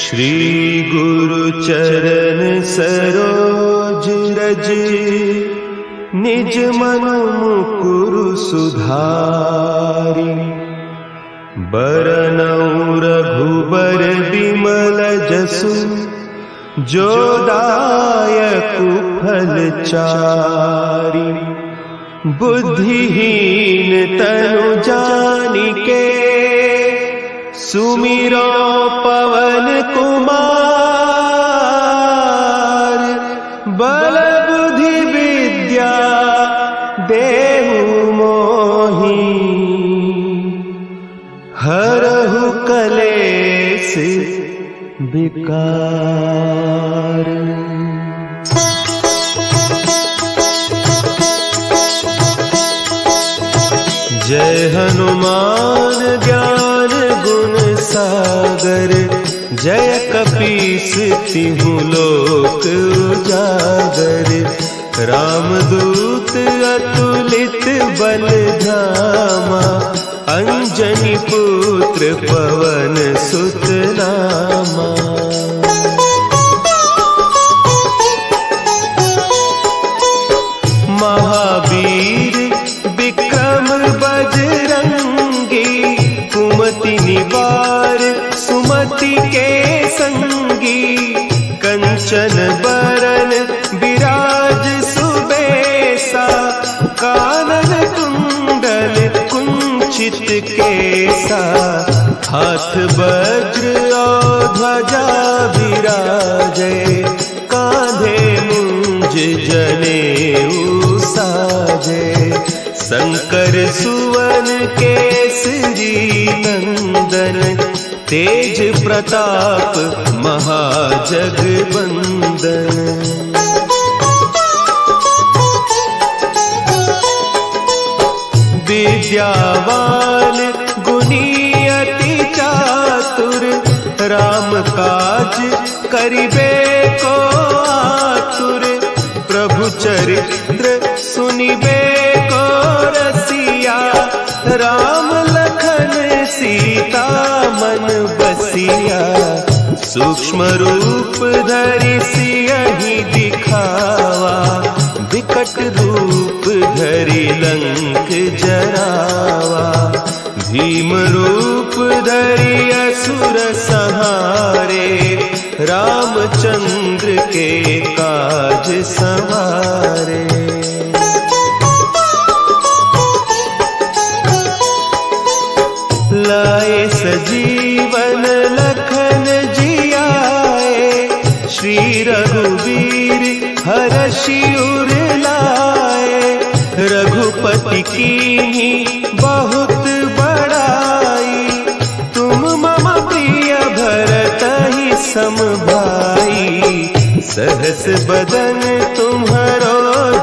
श्री गुरु चरण सरोज रज, निज मन मुकुरु सुधारि। बरनउँ रघुबर बिमल जसु, जो दायकु फल चारि। बुद्धिहीन तनु जानिके, सुमिरो पवन कुमार। बल बुद्धि विद्या देहु मोहि, हरहु कलेस विकार। जय हनुमान ज्ञान गुण सागर, जय कपीस तिहु लोक उजागर। रामदूत अतुलित बल धामा, अंजनी पुत्र पवन सुत नामा। महावीर विक्रम बजरंगी, कुमति निवार सुमति के संगी। कंचन बरन विराज सुबेसा, कानन कुंडल कुंचित केसा। हाथ वज्र और ध्वजा विराजे, कांधे मुंज जनेऊ साजे। शंकर सुवन केसरी नंदन, तेज प्रताप महाजगवंदन। विद्यावान गुणी अति चातुर, राम काज करिबे को आतुर। प्रभु चरित्र सुनिबे को रसिया, राम लखन सीता मन बसिया। सूक्ष्म रूप धरि सियहि दिखावा, विकट रूप धरि लंक जरावा। भीम रूप धरि असुर संहारे, रामचंद्र के काज सवारे। लाए सजीवन लखन जियाए, श्री रघुवीर हरषि उर लाए। रघुपति कीन्ही बहुत बड़ाई, तुम मम प्रिय भरतहि सम भाई। सहस बदन तुम्हरो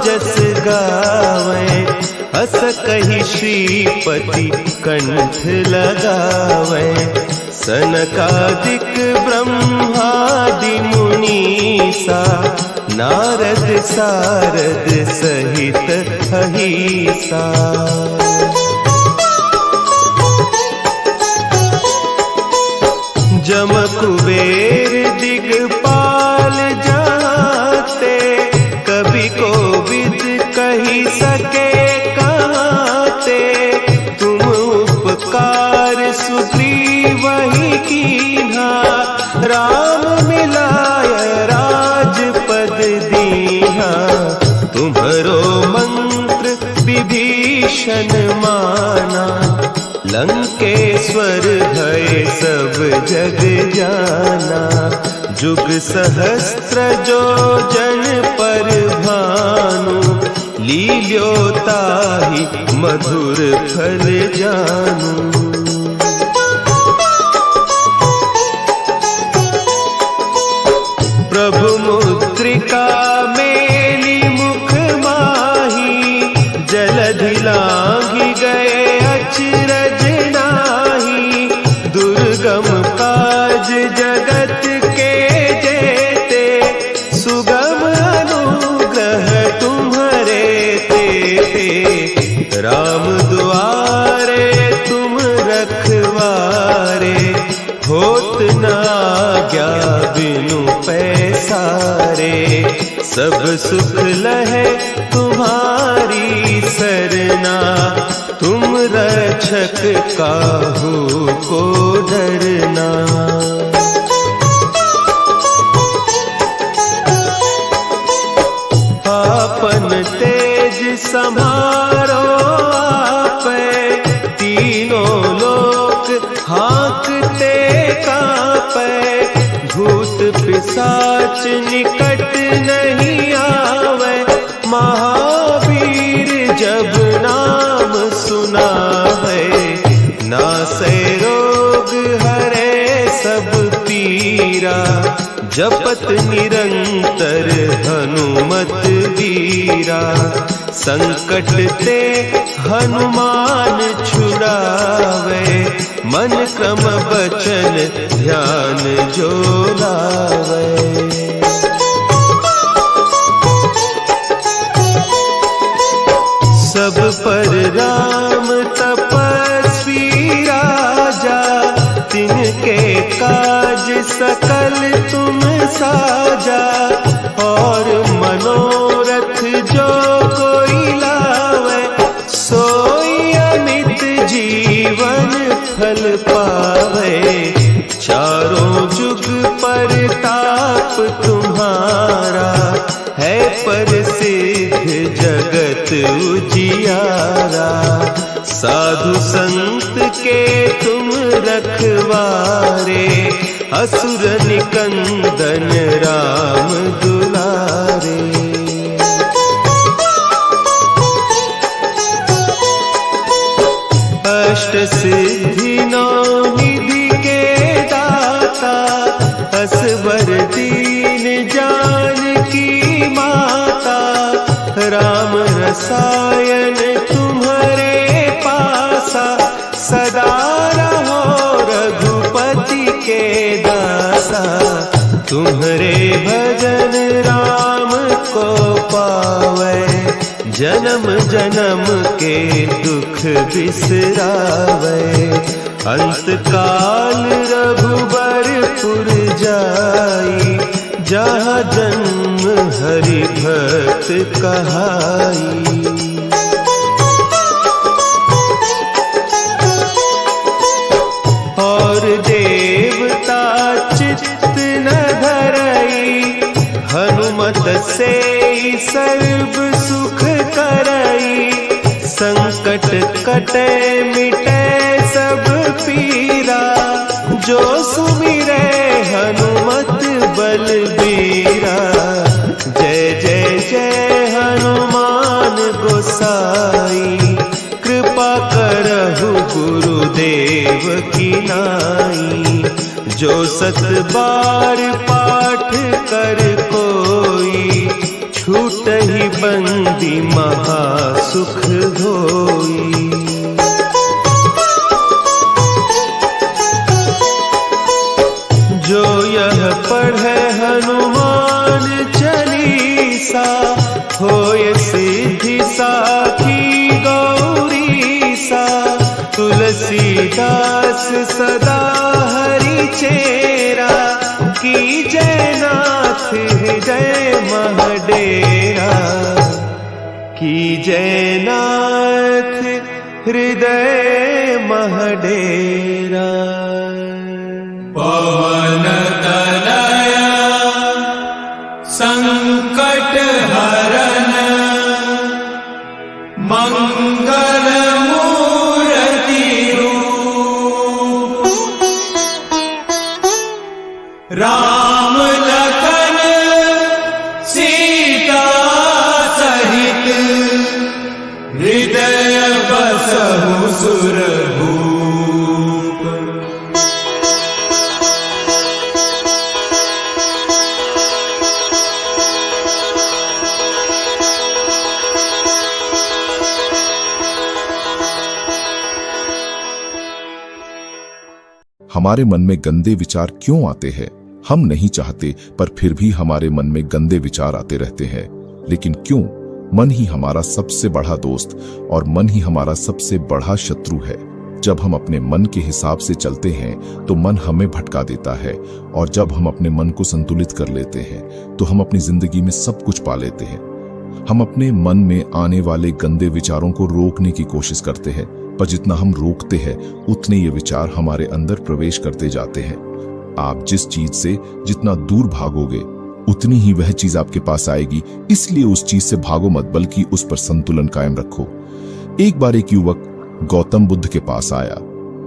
जस गावें, हस कहि श्रीपति कंठ लगावें। सनकादिक ब्रह्मादि मुनीसा, नारद सारद सहित अहीसा। जम कुबेर दिगपाल जाते, कवि कोविद कहि सके कहते। तुम उपकार सुग्रीवहि कीन्हा, राम मिलाय राजपद दीन्हा। तुम्हरो मंत्र विभीषण माना, लंकेश्वर भय सब जग जाना। जुग सहस्त्र जो जन पर भानु, लील्योताहि मधुर फल जानू। प्रभु मुद्रिका मेली मुख माही, जलधि लांघि गए अचरज नाही। दुर्गम काज जगत के जेते, सुगम अनुग्रह तुम्हरे तेते। राम दुआरे तुम सब सुख लहे तुम्हारी सरना, तुम रक्षक काहू को डरना। आपन तेज संभारो आपे, तीनों लोक हाँकते कांपे। भूत पिशाच निकट नहीं आवे, महावीर जब नाम सुनावे। नासै रोग हरे सब पीरा, जपत निरंतर हनुमत वीरा। संकट ते हनुमान छुड़ावे, मन क्रम बचन ध्यान जो लावे। सब पर राम तपस्वी राजा, तिनके काज सकल तुम साजा। और मनोरथ जो कोई लावे, सोई अमित जीवन फल पावे। चारों जुग परताप तुम्हारा, है प्रसिद्ध जगत उजियारा। साधु संत के तुम रखवारे, असुर निकंदन राम दुलारे। अष्ट सिद्धि नौ निधि के दाता, असवर दीन जानकी माता। राम रसायन तुम्हारे पासा, सदा रहो रघुपति के दासा। तुम्हारे भजन राम को पावे, जन्म जन्म के दुख बिसरावे। अंत काल रघुबरपुर जाई, जहाँ जन्म हरि भक्त कहाई। और देवता चित्त न धरई, हनुमत से सर्व सुख करई। संकट कटे मिटे सब पीरा, जो सुमिरे हनुमत बलबीरा। जय जय जय हनुमान गोसाई, कृपा करहु गुरुदेव की नाई। जो सत बार पाठ कर कोई, छूटहि बंदी महा सुख होई। जो यह पढ़े हनुमान चालीसा, होय सिद्धि साखी गौरीसा। तुलसीदास सदा हरि चेरा, कीजय नाथ हृदय महडेरा। कीजय नाथ हृदय महडेरा। पवन तनया संकट हरन, मंगल मूर्ति रूप। राम लखन सीता सहित, हृदय बसहु सुरभूप। हमारे मन में गंदे विचार क्यों आते हैं? हम नहीं चाहते, पर फिर भी हमारे मन में गंदे विचार आते रहते हैं। लेकिन क्यों? मन ही हमारा सबसे बड़ा दोस्त और मन ही हमारा सबसे बड़ा शत्रु है। जब हम अपने मन के हिसाब से चलते हैं तो मन हमें भटका देता है, और जब हम अपने मन को संतुलित कर लेते हैं तो हम अपनी जिंदगी में सब कुछ पा लेते हैं। हम अपने मन में आने वाले गंदे विचारों को रोकने की कोशिश करते हैं, पर जितना हम रोकते हैं उतने ये विचार हमारे अंदर प्रवेश करते जाते हैं। आप जिस चीज से जितना दूर भागोगे उतनी ही वह चीज आपके पास आएगी, इसलिए उस चीज से भागो मत, बल्कि उस पर संतुलन कायम रखो। एक बार एक युवक गौतम बुद्ध के पास आया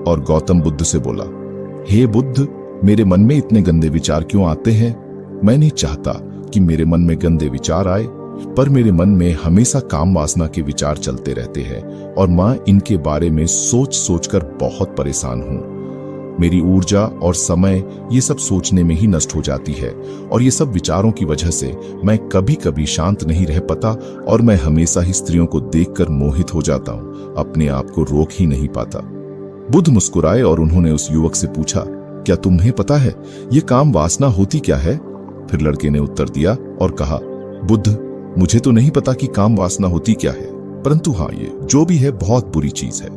और गौतम बुद्ध से बोला, हे बुद्ध, मेरे मन में इतने गंदे विचार क्यों आते हैं? मैं नहीं चाहता कि मेरे मन में गंदे विचार आए, पर मेरे मन में हमेशा काम वासना के विचार चलते रहते हैं और मैं इनके बारे में सोच सोचकर बहुत परेशान हूं। मेरी ऊर्जा और समय ये सब सोचने में ही नष्ट हो जाती है, और ये सब विचारों की वजह से मैं कभी कभी शांत नहीं रह पाता और मैं हमेशा ही स्त्रियों को देखकर मोहित हो जाता हूँ, अपने आप को रोक ही नहीं पाता। बुद्ध मुस्कुराए और उन्होंने उस युवक से पूछा, क्या तुम्हें पता है ये काम वासना होती क्या है? फिर लड़के ने उत्तर दिया और कहा, बुद्ध, मुझे तो नहीं पता कि काम वासना होती क्या है, परंतु हाँ, ये जो भी है बहुत बुरी चीज है।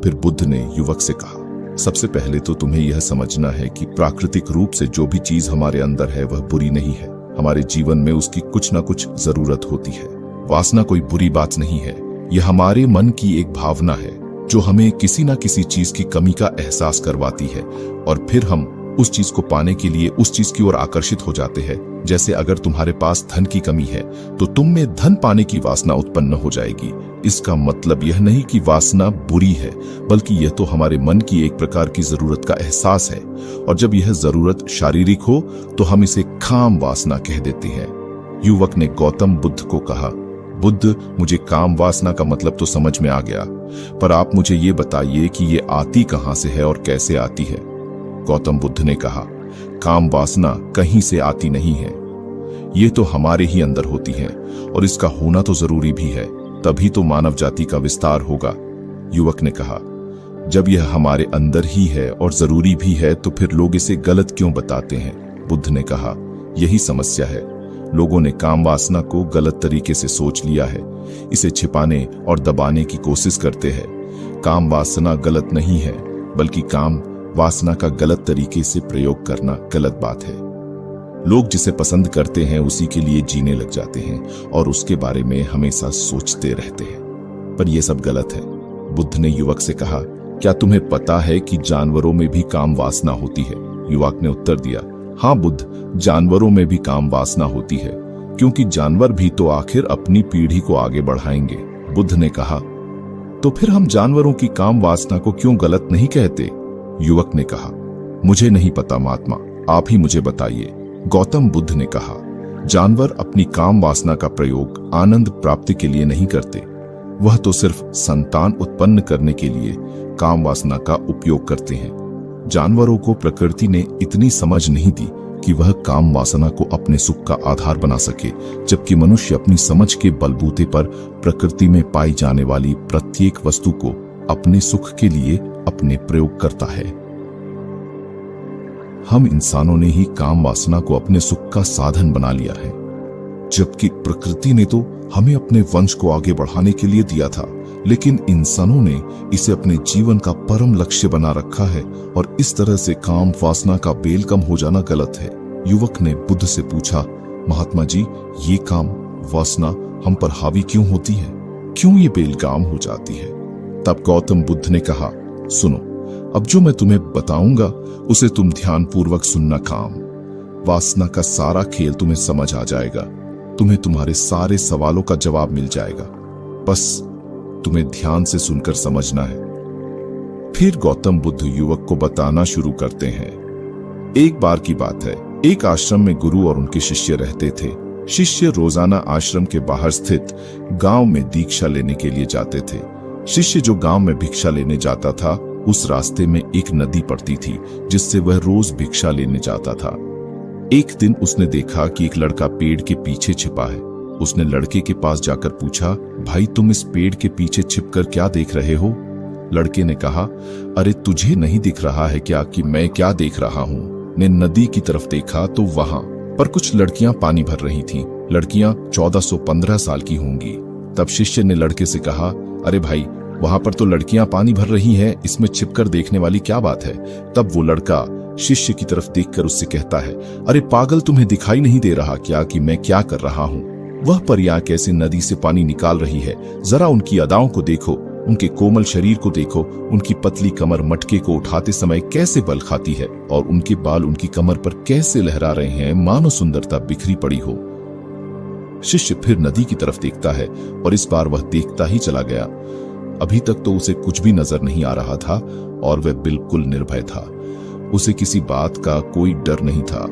फिर बुद्ध ने युवक से कहा, सबसे पहले तो तुम्हें यह समझना है कि प्राकृतिक रूप से जो भी चीज हमारे अंदर है वह बुरी नहीं है। हमारे जीवन में उसकी कुछ न कुछ जरूरत होती है। वासना कोई बुरी बात नहीं है, यह हमारे मन की एक भावना है जो हमें किसी न किसी चीज की कमी का एहसास करवाती है, और फिर हम उस चीज को पाने के लिए उस चीज की ओर आकर्षित हो जाते हैं। जैसे अगर तुम्हारे पास धन की कमी है तो तुम में धन पाने की वासना उत्पन्न हो जाएगी। इसका मतलब यह नहीं कि वासना बुरी है, बल्कि यह तो हमारे मन की एक प्रकार की जरूरत का एहसास है, और जब यह जरूरत शारीरिक हो तो हम इसे काम वासना कह देते हैं। युवक ने गौतम बुद्ध को कहा, बुद्ध, मुझे काम वासना का मतलब तो समझ में आ गया, पर आप मुझे ये बताइए कि ये आती कहां से है और कैसे आती है? गौतम बुद्ध ने कहा, काम वासना कहीं से आती नहीं है, ये तो हमारे ही अंदर होती है, और इसका होना तो जरूरी भी है, तभी तो मानव जाति का विस्तार होगा। युवक ने कहा, जब यह हमारे अंदर ही है और जरूरी भी है तो फिर लोग इसे गलत क्यों बताते हैं? बुद्ध ने कहा, यही समस्या है, लोगों ने काम वासना को गलत तरीके से सोच लिया है, इसे छिपाने और दबाने की कोशिश करते हैं। काम वासना गलत नहीं है, बल्कि काम वासना का गलत तरीके से प्रयोग करना गलत बात है। लोग जिसे पसंद करते हैं उसी के लिए जीने लग जाते हैं और उसके बारे में हमेशा सोचते रहते हैं, पर यह सब गलत है। बुद्ध ने युवक से कहा, क्या तुम्हें पता है कि जानवरों में भी काम वासना होती है? युवक ने उत्तर दिया, हाँ बुद्ध, जानवरों में भी काम वासना होती है, क्योंकि जानवर भी तो आखिर अपनी पीढ़ी को आगे बढ़ाएंगे। बुद्ध ने कहा, तो फिर हम जानवरों की काम वासना को क्यों गलत नहीं कहते? युवक ने कहा, मुझे नहीं पता महात्मा, आप ही मुझे बताइए। गौतम बुद्ध ने कहा, जानवर अपनी काम वासना का प्रयोग आनंद प्राप्ति के लिए नहीं करते, वह तो सिर्फ संतान उत्पन्न करने के लिए काम वासना का उपयोग करते हैं। जानवरों को प्रकृति ने इतनी समझ नहीं दी कि वह काम वासना को अपने सुख का आधार बना सके, जबकि मनुष्य अपनी समझ के बलबूते पर प्रकृति में पाई जाने वाली प्रत्येक वस्तु को अपने सुख के लिए अपने प्रयोग करता है। हम इंसानों ने ही काम वासना को अपने सुख का साधन बना लिया है, जबकि प्रकृति ने तो हमें अपने वंश को आगे बढ़ाने के लिए दिया था, लेकिन इंसानों ने इसे अपने जीवन का परम लक्ष्य बना रखा है, और इस तरह से काम वासना का बेलकम हो जाना गलत है। युवक ने बुद्ध से पूछा, महात्मा जी, ये काम वासना हम पर हावी क्यों होती है? क्यों ये बेलगाम हो जाती है? तब गौतम बुद्ध ने कहा, सुनो, अब जो मैं तुम्हें बताऊंगा उसे तुम ध्यान पूर्वक सुनना। काम वासना का सारा खेल तुम्हें समझ आ जाएगा, तुम्हें तुम्हारे सारे सवालों का जवाब मिल जाएगा, बस तुम्हें ध्यान से सुनकर समझना है। फिर गौतम बुद्ध युवक को बताना शुरू करते हैं। एक बार की बात है, एक आश्रम में गुरु और उनके शिष्य रहते थे। शिष्य रोजाना आश्रम के बाहर स्थित गांव में दीक्षा लेने के लिए जाते थे। शिष्य जो गांव में भिक्षा लेने जाता था, उस रास्ते में एक नदी पड़ती थी जिससे वह रोज भिक्षा लेने जाता था। एक दिन उसने देखा कि एक लड़का पेड़ के पीछे छिपा है। उसने लड़के के पास जाकर पूछा, भाई तुम इस पेड़ के पीछे छिपकर क्या देख रहे हो? लड़के ने कहा, अरे तुझे नहीं दिख रहा है क्या कि मैं क्या देख रहा हूँ? ने नदी की तरफ देखा तो वहां पर कुछ लड़कियां पानी भर रही थीं। लड़कियां 1415 साल की होंगी। तब शिष्य ने लड़के से कहा, अरे भाई वहां पर तो लड़कियां पानी भर रही हैं, इसमें छिपकर देखने वाली क्या बात है। तब वो लड़का शिष्य की तरफ देखकर उससे कहता है, अरे पागल, तुम्हें दिखाई नहीं दे रहा क्या कि मैं क्या कर रहा हूँ? वह परियां कैसे नदी से पानी निकाल रही है, जरा उनकी अदाओं को देखो, उनके कोमल शरीर को देखो, उनकी पतली कमर मटके को उठाते समय कैसे बल खाती है और उनके बाल उनकी कमर पर कैसे लहरा रहे हैं, मानो सुंदरता बिखरी पड़ी हो। शिष्य फिर नदी की तरफ देखता है और इस बार वह देखता ही चला गया। अभी तक तो उसे कुछ भी नजर नहीं आ रहा था और वह बिल्कुल निर्भय था। उसे किसी बात का कोई डर नहीं था।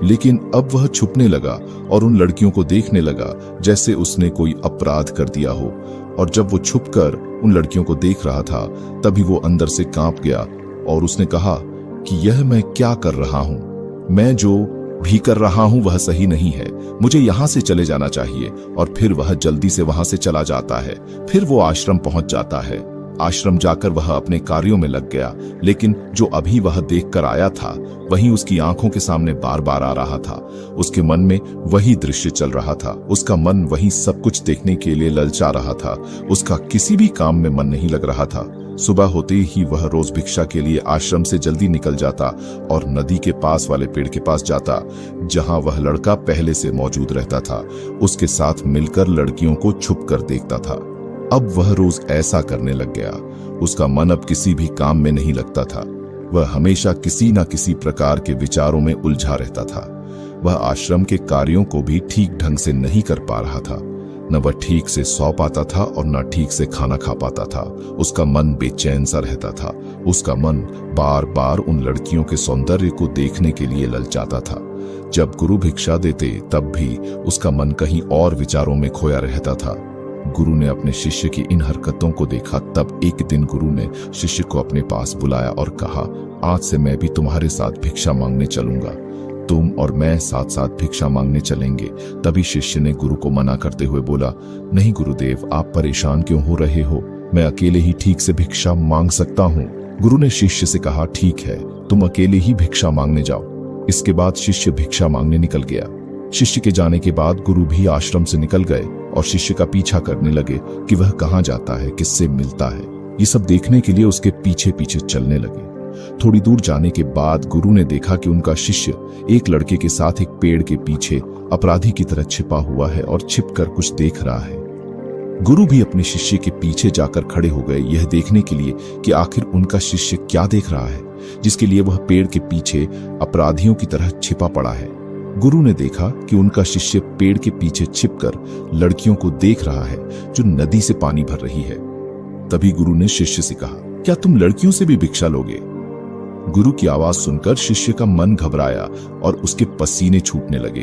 लेकिन अब वह छुपने लगा और उन लड़कियों को देखने लगा जैसे उसने कोई अपराध कर दिया हो। और जब वो छुपकर उन लड़कियों को देख रहा था तभी वो अंदर से कांप गया और उसने कहा कि यह मैं क्या कर रहा हूं? मैं जो भी कर रहा हूं वह सही नहीं है, मुझे यहां से चले जाना चाहिए। और फिर वह जल्दी से वहां से चला जाता है। फिर वो आश्रम पहुंच जाता है। आश्रम जाकर वह अपने कार्यों में लग गया, लेकिन जो अभी वह देखकर आया था वही उसकी आंखों के सामने बार बार आ रहा था। उसके मन में वही दृश्य चल रहा था। उसका मन वही सब कुछ देखने के लिए ललचा रहा था। उसका किसी भी काम में मन नहीं लग रहा था। सुबह होते ही वह रोज भिक्षा के लिए आश्रम से जल्दी निकल जाता और नदी के पास वाले पेड़ के पास जाता, जहां वह लड़का पहले से मौजूद रहता था। उसके साथ मिलकर लड़कियों को छुप कर देखता था। अब वह रोज ऐसा करने लग गया। उसका मन अब किसी भी काम में नहीं लगता था। वह हमेशा किसी न किसी प्रकार के विचारों में उलझा रहता था। वह आश्रम के कार्यों को भी ठीक ढंग से नहीं कर पा रहा था। न वह ठीक से सो पाता था और न ठीक से खाना खा पाता था। उसका मन बेचैन सा रहता था। उसका मन बार बार उन लड़कियों के सौंदर्य को देखने के लिए ललचाता था। जब गुरु भिक्षा देते तब भी उसका मन कहीं और विचारों में खोया रहता था। गुरु ने अपने शिष्य की इन हरकतों को देखा। तब एक दिन गुरु ने शिष्य को अपने पास बुलाया और कहा, आज से मैं भी तुम्हारे साथ भिक्षा मांगने चलूंगा। तुम और मैं साथ साथ भिक्षा मांगने चलेंगे। तभी शिष्य ने गुरु को मना करते हुए बोला, नहीं गुरुदेव, आप परेशान क्यों हो रहे हो? मैं अकेले ही ठीक से भिक्षा मांग सकता हूँ। गुरु ने शिष्य से कहा, ठीक है, तुम अकेले ही भिक्षा मांगने जाओ। इसके बाद शिष्य भिक्षा मांगने निकल गया। शिष्य के जाने के बाद गुरु भी आश्रम से निकल गए और शिष्य का पीछा करने लगे कि वह कहाँ जाता है, किससे मिलता है। ये सब देखने के लिए उसके पीछे पीछे चलने लगे। थोड़ी दूर जाने के बाद गुरु ने देखा कि उनका शिष्य एक लड़के के साथ एक पेड़ के पीछे अपराधी की तरह छिपा हुआ है और छिपकर कुछ देख रहा है। गुरु भी अपने शिष्य के पीछे जाकर खड़े हो गए, यह देखने के लिए कि आखिर उनका शिष्य क्या देख रहा है, जिसके लिए वह पेड़ के पीछे अपराधियों की तरह छिपा पड़ा है। गुरु ने देखा कि उनका शिष्य पेड़ के पीछे छिपकर लड़कियों को देख रहा है जो नदी से पानी भर रही है। तभी गुरु ने शिष्य से कहा, क्या तुम लड़कियों से भी भिक्षा लोगे? गुरु की आवाज सुनकर शिष्य का मन घबराया और उसके पसीने छूटने लगे।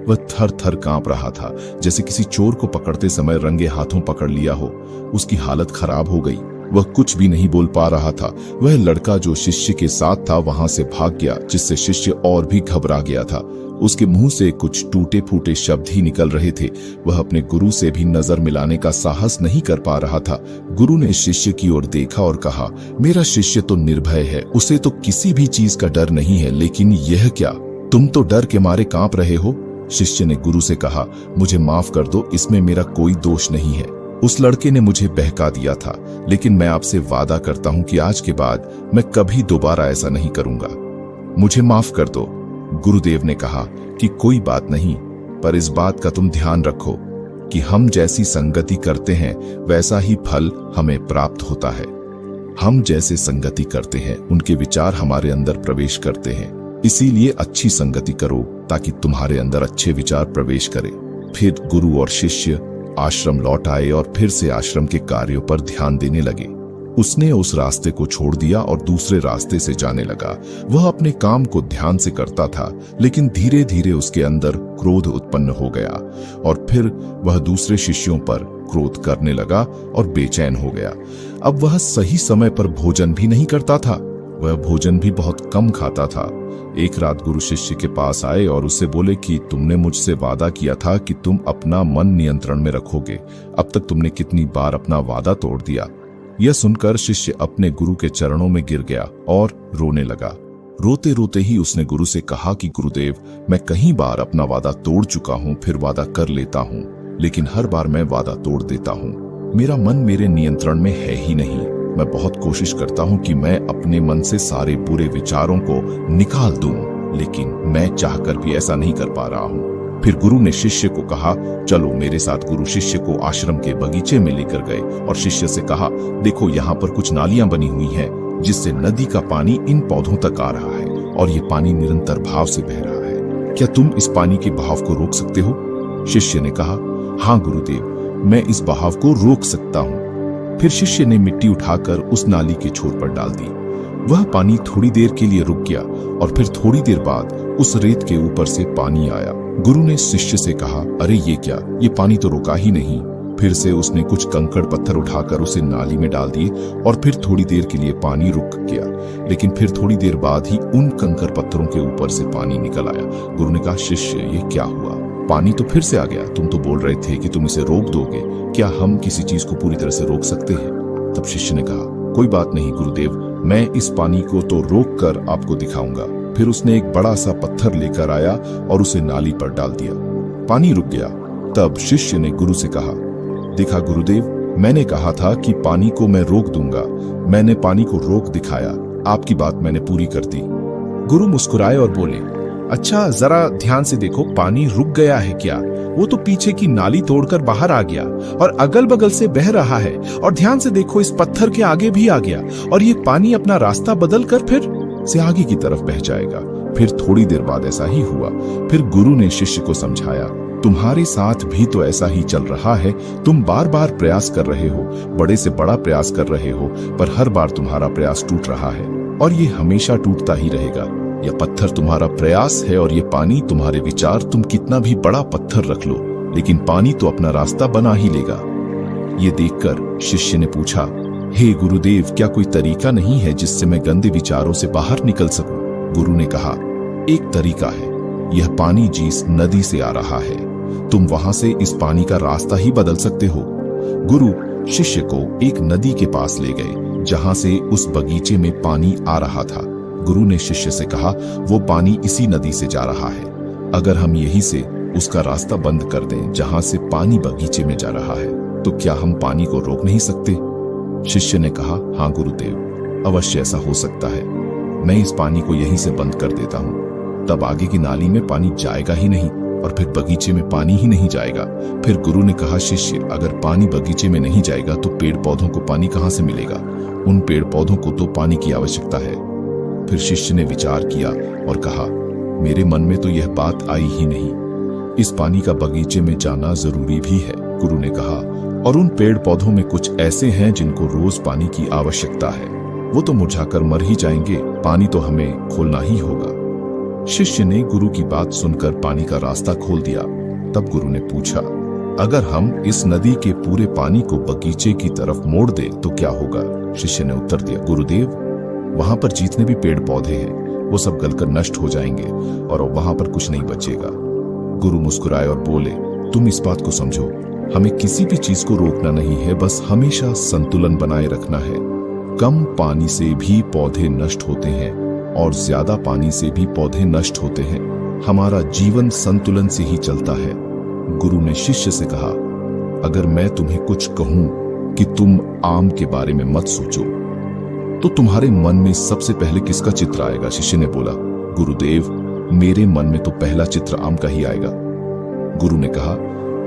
वह थर थर कांप रहा था, जैसे किसी चोर को पकड़ते समय रंगे हाथों पकड़ लिया हो। उसकी हालत खराब हो गई। वह कुछ भी नहीं बोल पा रहा था। वह लड़का जो शिष्य के साथ था वहां से भाग गया, जिससे शिष्य और भी घबरा गया था। उसके मुंह से कुछ टूटे फूटे शब्द ही निकल रहे थे। वह अपने गुरु से भी नजर मिलाने का साहस नहीं कर पा रहा था। गुरु ने शिष्य की ओर देखा और कहा, मेरा शिष्य तो निर्भय है, उसे तो किसी भी चीज का डर नहीं है, लेकिन यह क्या, तुम तो डर के मारे कांप रहे हो। शिष्य ने गुरु से कहा, मुझे माफ कर दो, इसमें मेरा कोई दोष नहीं है। उस लड़के ने मुझे बहका दिया था, लेकिन मैं आपसे वादा करता हूं कि आज के बाद मैं कभी दोबारा ऐसा नहीं करूंगा। मुझे माफ कर दो। गुरुदेव ने कहा कि कोई बात नहीं, पर इस बात का तुम ध्यान रखो कि हम जैसी संगति करते हैं वैसा ही फल हमें प्राप्त होता है। हम जैसे संगति करते हैं उनके विचार हमारे अंदर प्रवेश करते हैं। इसीलिए अच्छी संगति करो ताकि तुम्हारे अंदर अच्छे विचार प्रवेश करें। फिर गुरु और शिष्य आश्रम लौट आए और फिर से आश्रम के कार्यों पर ध्यान देने लगे। उसने उस रास्ते को छोड़ दिया और दूसरे रास्ते से जाने लगा। वह अपने काम को ध्यान से करता था, लेकिन धीरे धीरे उसके अंदर क्रोध उत्पन्न हो गया और फिर वह दूसरे शिष्यों पर क्रोध करने लगा और बेचैन हो गया। अब वह सही समय पर भोजन भी नहीं करता था। वह भोजन भी बहुत कम खाता था। एक रात गुरु शिष्य के पास आए और उससे बोले कि तुमने मुझसे वादा किया था कि तुम अपना मन नियंत्रण में रखोगे। अब तक तुमने कितनी बार अपना वादा तोड़ दिया। यह सुनकर शिष्य अपने गुरु के चरणों में गिर गया और रोने लगा। रोते रोते ही उसने गुरु से कहा कि गुरुदेव, मैं कई बार अपना वादा तोड़ चुका हूं, फिर वादा कर लेता हूं, लेकिन हर बार मैं वादा तोड़ देता हूं। मेरा मन मेरे नियंत्रण में है ही नहीं। मैं बहुत कोशिश करता हूँ कि मैं अपने मन से सारे बुरे विचारों को निकाल दूं, लेकिन मैं चाहकर भी ऐसा नहीं कर पा रहा हूँ। फिर गुरु ने शिष्य को कहा, चलो मेरे साथ। गुरु शिष्य को आश्रम के बगीचे में लेकर गए और शिष्य से कहा, देखो यहाँ पर कुछ नालियां बनी हुई हैं, जिससे नदी का पानी इन पौधों तक आ रहा है और ये पानी निरंतर भाव से बह रहा है। क्या तुम इस पानी के बहाव को रोक सकते हो? शिष्य ने कहा, हाँ गुरुदेव, मैं इस बहाव को रोक सकता हूँ। फिर शिष्य ने मिट्टी उठाकर उस नाली के छोर पर डाल दी। वह पानी थोड़ी देर के लिए रुक गया और फिर थोड़ी देर बाद उस रेत के ऊपर से पानी आया। गुरु ने शिष्य से कहा, अरे ये क्या, ये पानी तो रुका ही नहीं। फिर से उसने कुछ कंकड़ पत्थर उठाकर उसे नाली में डाल दिए और फिर थोड़ी देर के लिए पानी रुक गया, लेकिन फिर थोड़ी देर बाद ही उन कंकड़ पत्थरों के ऊपर से पानी निकल आया। गुरु ने कहा, शिष्य ये क्या हुआ? पानी तो फिर से आ गया। तुम तो बोल रहे थे कि तुम इसे रोक दोगे। क्या हम किसी चीज को पूरी तरह से रोक सकते हैं? तब शिष्य ने कहा, कोई बात नहीं गुरुदेव, मैं इस पानी को तो रोक कर आपको दिखाऊंगा। फिर उसने एक बड़ा सा पत्थर लेकर आया और उसे नाली पर डाल दिया। पानी रुक गया। तब शिष्य ने गुरु से कहा, देखा गुरुदेव, मैंने कहा था कि पानी को मैं रोक दूंगा। मैंने पानी को रोक दिखाया। आपकी बात मैंने पूरी कर दी। गुरु मुस्कुराए और बोले, अच्छा जरा ध्यान से देखो, पानी रुक गया है क्या? वो तो पीछे की नाली तोड़कर बाहर आ गया और अगल बगल से बह रहा है। और ध्यान से देखो, इस पत्थर के आगे भी आ गया और ये पानी अपना रास्ता बदल कर फिर से आगे की तरफ बह जाएगा। फिर थोड़ी देर बाद ऐसा ही हुआ। फिर गुरु ने शिष्य को समझाया, तुम्हारे साथ भी तो ऐसा ही चल रहा है। तुम बार बार प्रयास कर रहे हो, बड़े से बड़ा प्रयास कर रहे हो, पर हर बार तुम्हारा प्रयास टूट रहा है और ये हमेशा टूटता ही रहेगा। यह पत्थर तुम्हारा प्रयास है और ये पानी तुम्हारे विचार। तुम कितना भी बड़ा पत्थर रख लो, लेकिन पानी तो अपना रास्ता बना ही लेगा। ये देखकर शिष्य ने पूछा, हे गुरुदेव, क्या कोई तरीका नहीं है जिससे मैं गंदे विचारों से बाहर निकल सकूं? गुरु ने कहा, एक तरीका है। यह पानी जिस नदी से आ रहा है, तुम वहां से इस पानी का रास्ता ही बदल सकते हो। गुरु शिष्य को एक नदी के पास ले गए जहां से उस बगीचे में पानी आ रहा था। गुरु ने शिष्य से कहा, वो पानी इसी नदी से जा रहा है। अगर हम यहीं से उसका रास्ता बंद कर दें जहां से पानी बगीचे में जा रहा है, तो क्या हम पानी को रोक नहीं सकते? शिष्य ने कहा, हाँ गुरुदेव, अवश्य ऐसा हो सकता है। मैं इस पानी को यहीं से बंद कर देता हूँ, तब आगे की नाली में पानी जाएगा ही नहीं और फिर बगीचे में पानी ही नहीं जाएगा। फिर गुरु ने कहा, शिष्य, अगर पानी बगीचे में नहीं जाएगा तो पेड़ पौधों को पानी कहाँ से मिलेगा? उन पेड़ पौधों को तो पानी की आवश्यकता है। फिर शिष्य ने विचार किया और कहा, मेरे मन में तो यह बात आई ही नहीं। इस पानी का बगीचे में जाना जरूरी भी है। गुरु ने कहा, और उन पेड़ पौधों में कुछ ऐसे हैं जिनको रोज पानी की आवश्यकता है। वो तो मुरझाकर मर ही जाएंगे, पानी तो हमें खोलना ही होगा। शिष्य ने गुरु की बात सुनकर पानी का रास्ता खोल दिया। तब गुरु ने पूछा, अगर हम इस नदी के पूरे पानी को बगीचे की तरफ मोड़ दे तो क्या होगा? शिष्य ने उत्तर दिया, गुरुदेव, वहां पर जितने भी पेड़ पौधे हैं वो सब गलकर नष्ट हो जाएंगे और वहां पर कुछ नहीं बचेगा। गुरु मुस्कुराए और बोले, तुम इस बात को समझो, हमें किसी भी चीज को रोकना नहीं है, बस हमेशा संतुलन बनाए रखना है। कम पानी से भी पौधे नष्ट होते हैं और ज्यादा पानी से भी पौधे नष्ट होते हैं। हमारा जीवन संतुलन से ही चलता है। गुरु ने शिष्य से कहा, अगर मैं तुम्हें कुछ कहूं कि तुम आम के बारे में मत सोचो, तो तुम्हारे मन में सबसे पहले किसका चित्र आएगा? शिष्य ने बोला, गुरुदेव, मेरे मन में तो पहला चित्र आम का ही आएगा। गुरु ने कहा,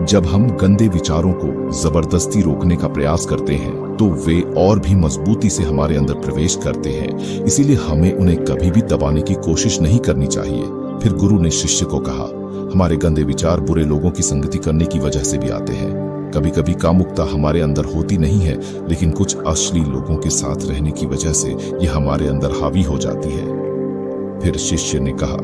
जब हम गंदे विचारों को जबरदस्ती रोकने का प्रयास करते हैं तो वे और भी मजबूती से हमारे अंदर प्रवेश करते हैं, इसीलिए हमें उन्हें कभी भी दबाने की कोशिश नहीं करनी चाहिए। फिर गुरु ने शिष्य को कहा, हमारे गंदे विचार बुरे लोगों की संगति करने की वजह से भी आते हैं। कभी कभी कामुकता हमारे अंदर होती नहीं है, लेकिन कुछ अश्लील लोगों के साथ रहने की वजह से यह हमारे अंदर हावी हो जाती है। फिर शिष्य ने कहा,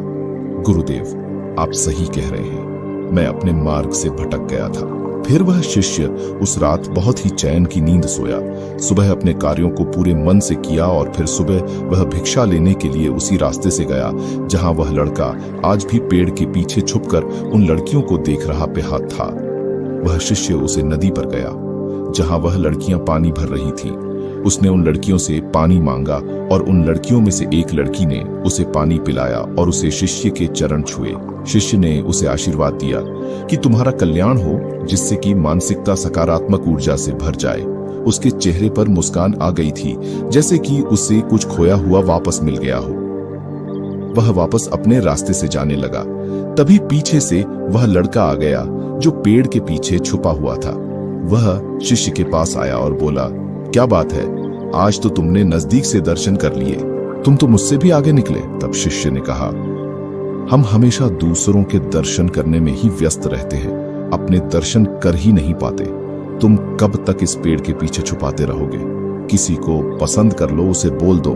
गुरुदेव, आप सही कह रहे हैं, मैं अपने मार्ग से भटक गया था। फिर वह शिष्य उस रात बहुत ही चैन की नींद सोया। सुबह अपने कार्यों को पूरे मन से किया और फिर सुबह वह भिक्षा लेने के लिए उसी रास्ते से गया जहां वह लड़का आज भी पेड़ के पीछे छुपकर उन लड़कियों को देख रहा बेहाल था। वह शिष्य उसे नदी पर गया जहां वह लड़कियां पानी भर रही थीं। उसने उन लड़कियों से पानी मांगा और उन लड़कियों में से एक लड़की ने उसे पानी पिलाया और उसे शिष्य के चरण छुए। शिष्य ने उसे आशीर्वाद दिया कि तुम्हारा कल्याण हो, जिससे कि मानसिकता सकारात्मक ऊर्जा से भर जाए। उसके चेहरे पर मुस्कान आ गई थी, जैसे कि उसे कुछ खोया हुआ वापस मिल गया हो। वह वापस अपने रास्ते से जाने लगा। तभी पीछे से वह लड़का आ गया जो पेड़ के पीछे छुपा हुआ था। वह शिष्य के पास आया और बोला, क्या बात है, आज तो तुमने नजदीक से दर्शन कर लिए, तुम तो मुझसे भी आगे निकले। तब शिष्य ने कहा, हम हमेशा दूसरों के दर्शन करने में ही व्यस्त रहते हैं, अपने दर्शन कर ही नहीं पाते। तुम कब तक इस पेड़ के पीछे छुपाते रहोगे? किसी को पसंद कर लो, उसे बोल दो।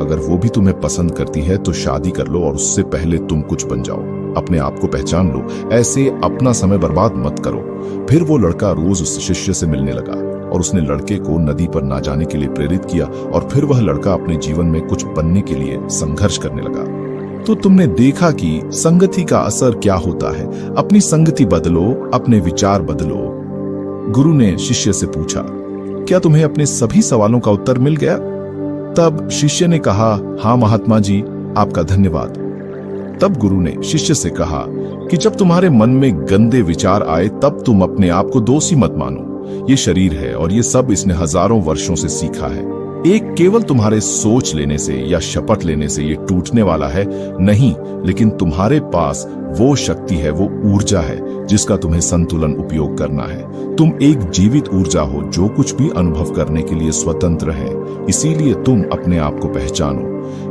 अगर वो भी तुम्हें पसंद करती है तो शादी कर लो और उससे पहले तुम कुछ बन जाओ। अपने आप को पहचान लो, ऐसे अपना समय बर्बाद मत करो। फिर वो लड़का रोज उस शिष्य से मिलने लगा और उसने लड़के को नदी पर ना जाने के लिए प्रेरित किया और फिर वह लड़का अपने जीवन में कुछ बनने के लिए संघर्ष करने लगा। तो तुमने देखा कि संगति का असर क्या होता है। अपनी संगति बदलो, अपने विचार बदलो। गुरु ने शिष्य से पूछा, क्या तुम्हें अपने सभी सवालों का उत्तर मिल गया? तब शिष्य ने कहा, हाँ महात्मा जी, आपका धन्यवाद। तब गुरु ने शिष्य से कहा कि जब तुम्हारे मन में गंदे विचार आए तब तुम अपने आप को दोषी मत मानो। ये शरीर है और ये सब इसने हजारों वर्षों से सीखा है। एक केवल तुम्हारे सोच लेने से या शपथ लेने से ये टूटने वाला है नहीं, लेकिन तुम्हारे पास वो शक्ति है, वो ऊर्जा है जिसका तुम्हें संतुलन उपयोग करना है। तुम एक जीवित ऊर्जा हो जो कुछ भी अनुभव करने के लिए स्वतंत्र है। इसीलिए तुम अपने आप को पहचानो।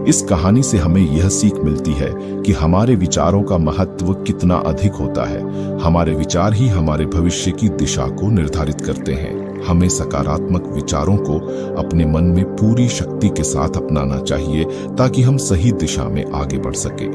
इस कहानी से हमें यह सीख मिलती है कि हमारे विचारों का महत्व कितना अधिक होता है। हमारे विचार ही हमारे भविष्य की दिशा को निर्धारित करते हैं। हमें सकारात्मक विचारों को अपने मन में पूरी शक्ति के साथ अपनाना चाहिए ताकि हम सही दिशा में आगे बढ़ सके।